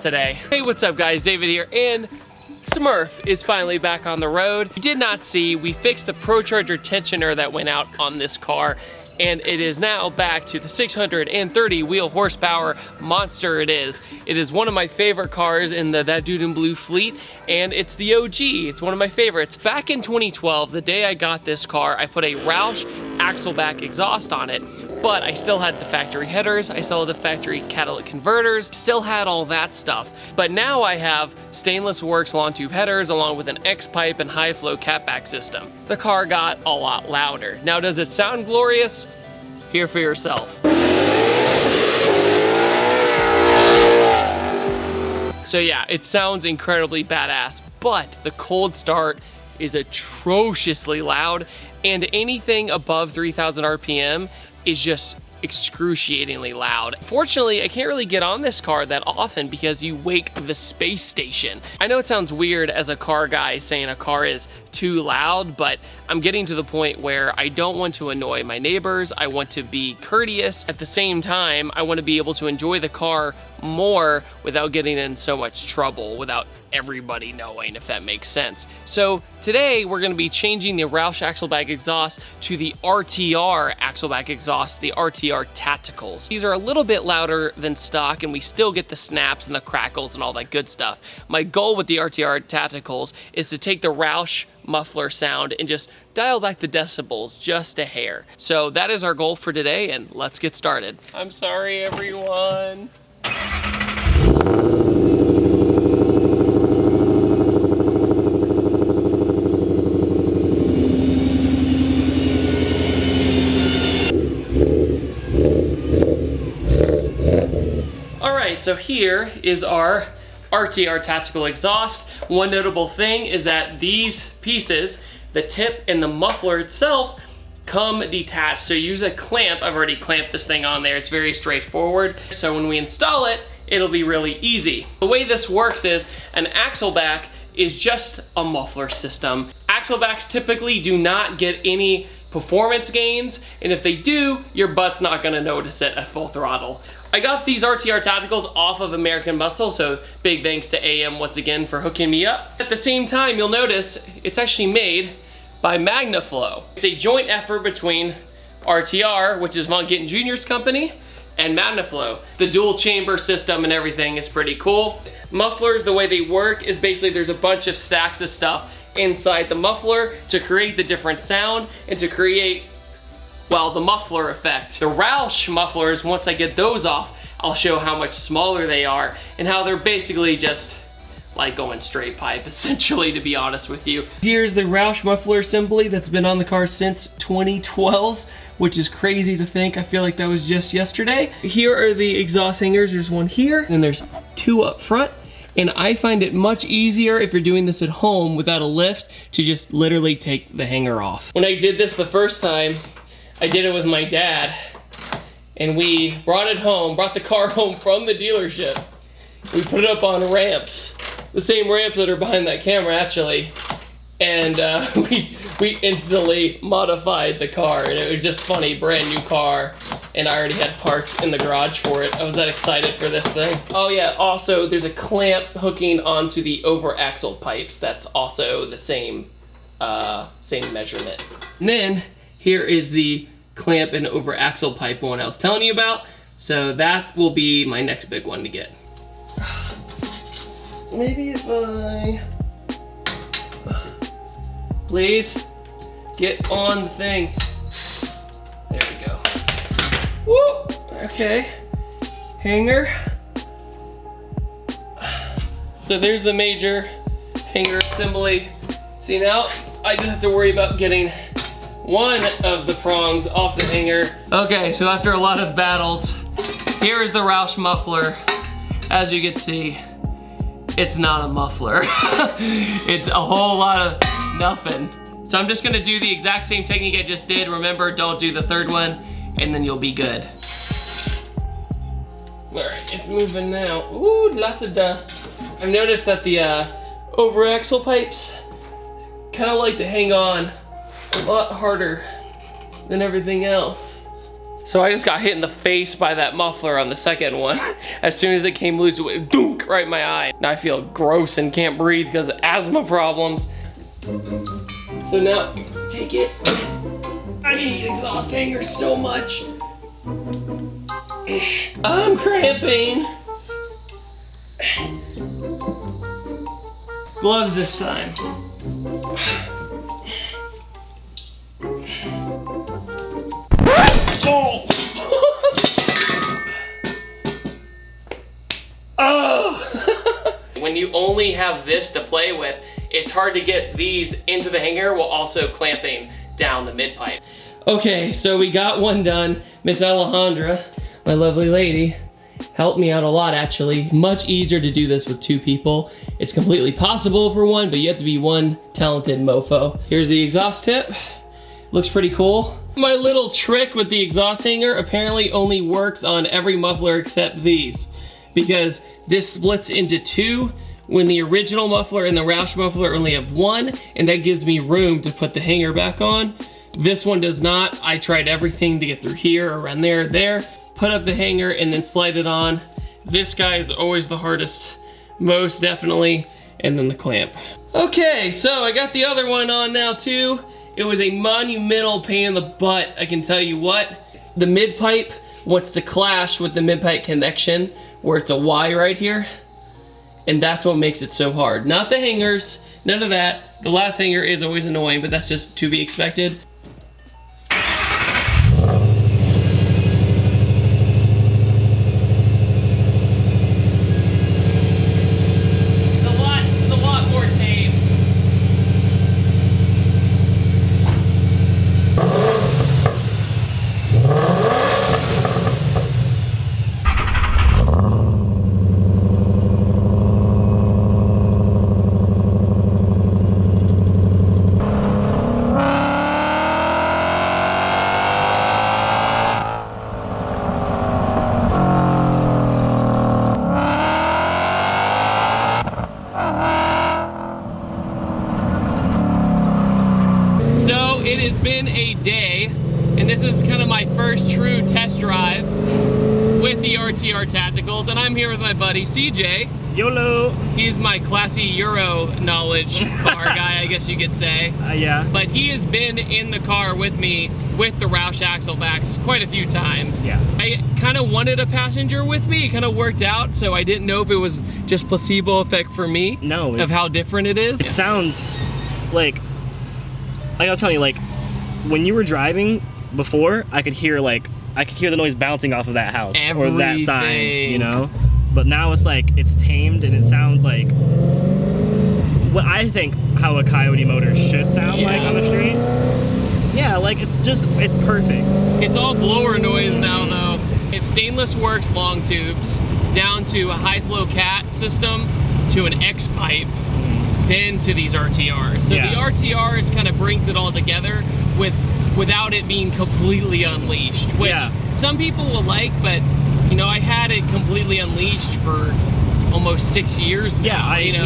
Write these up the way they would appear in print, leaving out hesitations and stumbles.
today. Hey, what's up guys? David here, and Smurf is finally back on the road. You did not see, we fixed the ProCharger tensioner that went out on this car, and it is now back to the 630 wheel horsepower monster it is. It is one of my favorite cars in the ThatDudeinBlue fleet, and it's the OG. It's one of my favorites. Back in 2012, the day I got this car, I put a Roush axle-back exhaust on it, but I still had the factory headers, I still had the factory catalytic converters, still had all that stuff. But now I have stainless works long tube headers along with an X-pipe and high flow catback system. The car got a lot louder. Now, does it sound glorious? Hear for yourself. So yeah, it sounds incredibly badass, but the cold start is atrociously loud, and anything above 3,000 RPM is just excruciatingly loud. Fortunately, I can't really get on this car that often because you wake the space station. I know it sounds weird as a car guy saying a car is too loud, but I'm getting to the point where I don't want to annoy my neighbors. I want to be courteous. At the same time, I want to be able to enjoy the car more without getting in so much trouble, without everybody knowing, if that makes sense. So today we're going to be changing the Roush axle-back exhaust to the RTR axle-back exhaust, the RTR Tacticals. These are a little bit louder than stock, and we still get the snaps and the crackles and all that good stuff. My goal with the RTR Tacticals is to take the Roush muffler sound and just dial back the decibels just a hair. So that is our goal for today, and let's get started. I'm sorry, everyone. So here is our RTR tactical exhaust. One notable thing is that these pieces, the tip and the muffler itself, come detached. So use a clamp. I've already clamped this thing on there. It's very straightforward. So when we install it, it'll be really easy. The way this works is an axle back is just a muffler system. Axle backs typically do not get any performance gains, and if they do, your butt's not gonna notice it at full throttle. I got these RTR Tacticals off of American Muscle, so big thanks to AM once again for hooking me up. At the same time, you'll notice it's actually made by MagnaFlow. It's a joint effort between RTR, which is Von Gittin Jr.'s company, and MagnaFlow. The dual chamber system and everything is pretty cool. Mufflers, the way they work is basically there's a bunch of stacks of stuff inside the muffler to create the different sound and to create, well, the muffler effect. The Roush mufflers, once I get those off, I'll show how much smaller they are and how they're basically just like going straight pipe, essentially, to be honest with you. Here's the Roush muffler assembly that's been on the car since 2012, which is crazy to think. I feel like that was just yesterday. Here are the exhaust hangers. There's one here, and there's two up front. And I find it much easier if you're doing this at home without a lift to just literally take the hanger off. When I did this the first time, I did it with my dad, and we brought the car home from the dealership. We put it up on ramps, the same ramps that are behind that camera actually, and we instantly modified the car, and it was just funny, brand new car, and I already had parts in the garage for it. I was that excited for this thing. Oh yeah, also there's a clamp hooking onto the over axle pipes that's also the same measurement. And then here is the clamp and over axle pipe one I was telling you about. So that will be my next big one to get. Maybe if I... Please, get on the thing. There we go. Woo! Okay, hanger. So there's the major hanger assembly. See, now I just have to worry about getting one of the prongs off the hanger. Okay, so after a lot of battles, here is the Roush muffler. As you can see, it's not a muffler. It's a whole lot of nothing. So I'm just gonna do the exact same technique I just did. Remember, don't do the third one, and then you'll be good. All right, it's moving now. Ooh, lots of dust. I've noticed that the over axle pipes kind of like to hang on a lot harder than everything else. So I just got hit in the face by that muffler on the second one. As soon as it came loose, it went dunk right in my eye. Now I feel gross and can't breathe because of asthma problems. So now, take it. I hate exhaust hangers so much. I'm cramping. Gloves this time. Oh! Oh! When you only have this to play with, it's hard to get these into the hanger while also clamping down the mid pipe. Okay, so we got one done. Miss Alejandra, my lovely lady, helped me out a lot actually. Much easier to do this with 2 people. It's completely possible for one, but you have to be one talented mofo. Here's the exhaust tip. Looks pretty cool. My little trick with the exhaust hanger apparently only works on every muffler except these, because this splits into 2 when the original muffler and the Roush muffler only have 1, and that gives me room to put the hanger back on. This one does not. I tried everything to get through here, around there, put up the hanger and then slide it on. This guy is always the hardest, most definitely, and then the clamp. Okay, so I got the other one on now too. It was a monumental pain in the butt, I can tell you what. The mid pipe wants to clash with the mid pipe connection where it's a Y right here. And that's what makes it so hard. Not the hangers, none of that. The last hanger is always annoying, but that's just to be expected. It has been a day, and this is kind of my first true test drive with the RTR Tacticals, and I'm here with my buddy CJ. YOLO! He's my classy Euro knowledge car guy, I guess you could say. Yeah. But he has been in the car with me with the Roush axle backs quite a few times. Yeah. I kind of wanted a passenger with me. It kind of worked out, so I didn't know if it was just placebo effect for me. No. Of how different it is. It sounds like I was telling you, like, when you were driving before, I could hear the noise bouncing off of that house or that sign, you know? But now it's like, it's tamed and it sounds like what I think how a Coyote motor should sound like on the street. Yeah, like it's perfect. It's all blower noise now though. If stainless works long tubes, down to a high flow cat system, to an X pipe, then to these RTRs. So the RTRs kind of brings it all together without it being completely unleashed, which some people will like, but you know, I had it completely unleashed for almost 6 years now. I mean,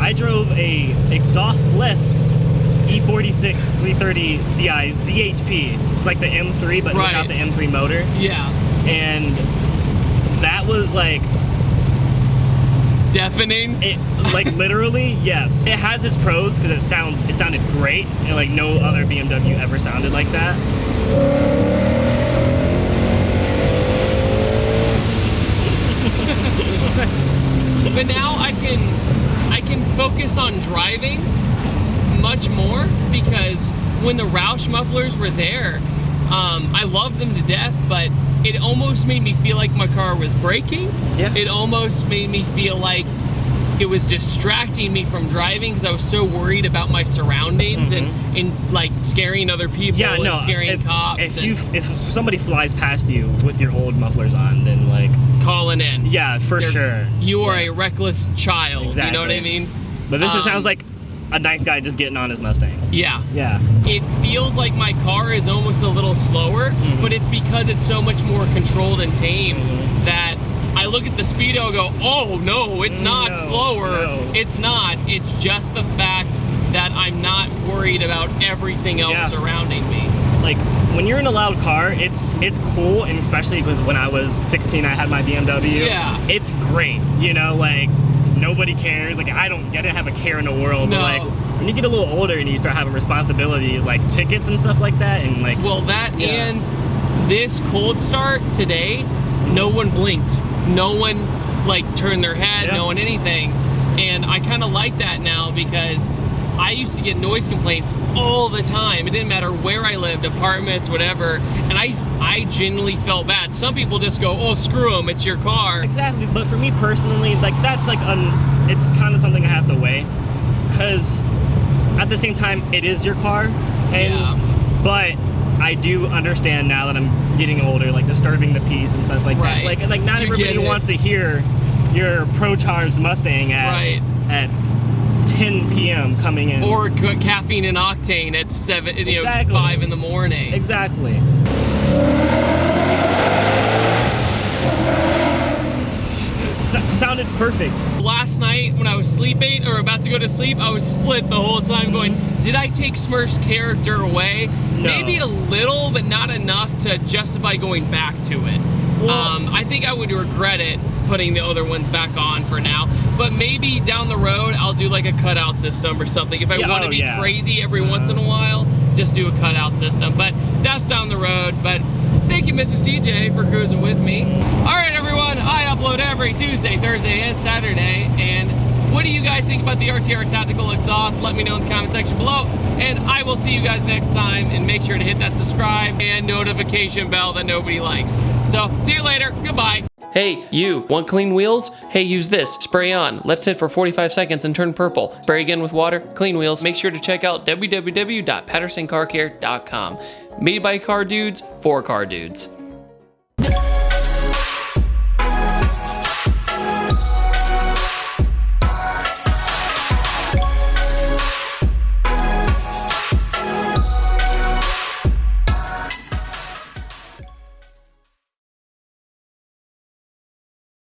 I drove a exhaustless E46 330 CI ZHP. It's like the M3, but without the M3 motor. Yeah. And that was like deafening. It, like, literally, yes. It has its pros because it sounded great, and like no other BMW ever sounded like that. But now I can focus on driving much more, because when the Roush mufflers were there, I loved them to death, but it almost made me feel like my car was braking. Yeah. It almost made me feel like it was distracting me from driving because I was so worried about my surroundings and like scaring other people and scaring cops. If somebody flies past you with your old mufflers on, then like calling in. Yeah, for sure. You are a reckless child. Exactly. You know what I mean? But this just sounds like a nice guy just getting on his Mustang. Yeah. Yeah. It feels like my car is almost a little slower, but it's because it's so much more controlled and tamed that I look at the speedo and go, oh no, it's not slower. No. It's not. It's just the fact that I'm not worried about everything else surrounding me. like when you're in a loud car, it's cool, and especially because when I was 16, I had my BMW. Yeah. It's great, you know, like nobody cares. Like I didn't have a care in the world. No. But like when you get a little older and you start having responsibilities like tickets and stuff like that, and like and this cold start today, no one blinked, no one like turned their head, no one anything, and I kind of like that now because I used to get noise complaints all the time. It didn't matter where I lived, apartments, whatever, and I genuinely felt bad. Some people just go, oh, screw them, it's your car. Exactly, but for me personally, like that's like it's kind of something I have to weigh, because at the same time, it is your car, and but I do understand now that I'm getting older, like disturbing the peace and stuff like that. Like not everybody wants to hear your pro-charged Mustang at 10 p.m. coming in. Or caffeine and octane at 5 in the morning. Exactly. Sounded perfect. Last night when I was sleeping or about to go to sleep, I was split the whole time going, did I take Smurf's character away? No. Maybe a little, but not enough to justify going back to it. Well, I think I would regret it putting the other ones back on for now, but maybe down the road I'll do like a cutout system or something. If I want to be crazy every once in a while, just do a cutout system, but that's down the road. But thank you, Mr. CJ, for cruising with me. All right, everyone, I upload every Tuesday, Thursday, and Saturday, and what do you guys think about the RTR Tactical Exhaust? Let me know in the comment section below, and I will see you guys next time, and make sure to hit that subscribe and notification bell that nobody likes. So, see you later, goodbye. Hey, you, want clean wheels? Hey, use this, spray on. Let sit for 45 seconds and turn purple. Spray again with water, clean wheels. Make sure to check out www.pattersoncarcare.com. Made by car dudes, for car dudes.